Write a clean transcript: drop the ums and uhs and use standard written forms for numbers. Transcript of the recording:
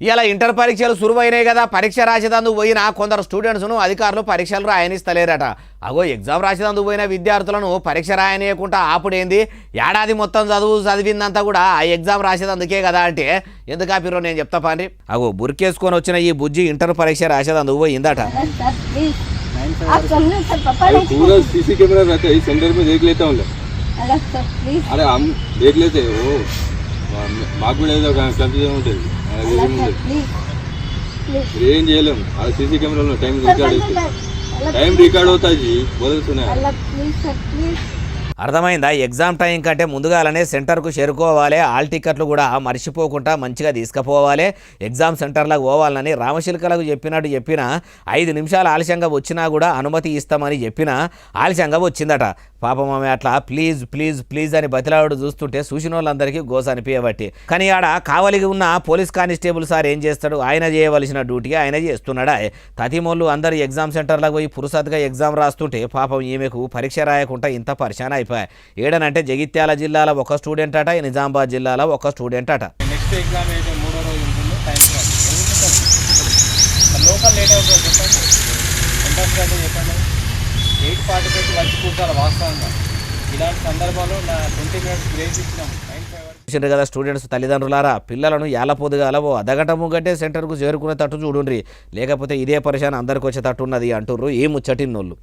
ఇలా ఇంటర్ పరీక్షలు సురువైనాయి కదా. పరీక్ష రాసేదందుకు పోయిన కొందరు స్టూడెంట్స్ను అధికారులు పరీక్షలు రాయనిస్తలేరట. అగో ఎగ్జామ్ రాసేదందుకు పోయిన విద్యార్థులను పరీక్ష రాయనీయకుండా ఆపుడేంది? ఏడాది మొత్తం చదివిందంతా కూడా ఆ ఎగ్జామ్ రాసేదందుకే కదా అంటే ఎందుకు ఆపిరో నేను చెప్తా పాండి. అగో బురికేసుకొని వచ్చిన ఈ బుజ్జి ఇంటర్ పరీక్ష రాసేదందుకు పోయిందట. सीसी कैमरा रहता है इस सेंटर में देख लेता हूँ. अरे हम देख लेते वो మాకు కూడా ఏదో కన్ఫ్యూజన్ ఉంటుంది. ఏం చేయలేం. అది సీసీ కెమెరాలో టైం రికార్డ్ అవుతాయి బోధుతున్నాయి. అర్థమైందా? ఎగ్జామ్ టైం కంటే ముందుగానే సెంటర్కు చేరుకోవాలి. హాల్ టికెట్లు కూడా మర్చిపోకుండా మంచిగా తీసుకుపోవాలి. ఎగ్జామ్ సెంటర్లకు పోవాలని రామశిల్కలకు చెప్పినట్టు చెప్పిన 5 నిమిషాలు ఆలస్యంగా వచ్చినా కూడా అనుమతి ఇస్తామని చెప్పిన ఆలస్యంగా వచ్చిందట. పాపం ఆమె అట్లా ప్లీజ్ ప్లీజ్ ప్లీజ్ అని బతిలాడు చూస్తుంటే చూసిన వాళ్ళందరికీ గోస అనిపించబట్టి. కానీ ఆడ కావలిగా ఉన్న పోలీస్ కానిస్టేబుల్ సార్ ఏం చేస్తాడు? ఆయన చేయవలసిన డ్యూటీ ఆయన చేస్తున్నాడా? తతిమోళ్ళు అందరు ఎగ్జామ్ సెంటర్లకు పోయి పురుసత్గా ఎగ్జామ్ రాస్తుంటే పాపం ఈమెకు పరీక్ష రాయకుండా ఇంత పరిశాన అయిపోయాయి. ఏడనంటే జగిత్యాల జిల్లాలో ఒక స్టూడెంట్ అట, నిజామాబాద్ జిల్లాలో ఒక స్టూడెంట్ అట. నెక్స్ట్ ఎగ్జామ్ అయితే 3వ రోజు ఉంటుంది. టైం లోకల్ లేట్ అవుతుంది చెప్పండి. ఎంత చెప్పండి. 8:45 వచ్చి కూర్చోాలి. వాస్తవంగా ఇలాంటి సందర్భాల్లో నా 20 minutes బ్రేక్ ఇచ్చినాం. 9:05 కదా స్టూడెంట్స్ తల్లిదండ్రులారా, పిల్లలను ఏళ్ళ ఓ అర్ధగంట ముగ్గంటే సెంటర్కు చేరుకునే తట్టు చూడుండ్రి. లేకపోతే ఇదే పరిశాన అందరికి వచ్చే తట్టు ఉన్నది అంటుర్రు ఈ ముచ్చటిన్నోళ్ళు.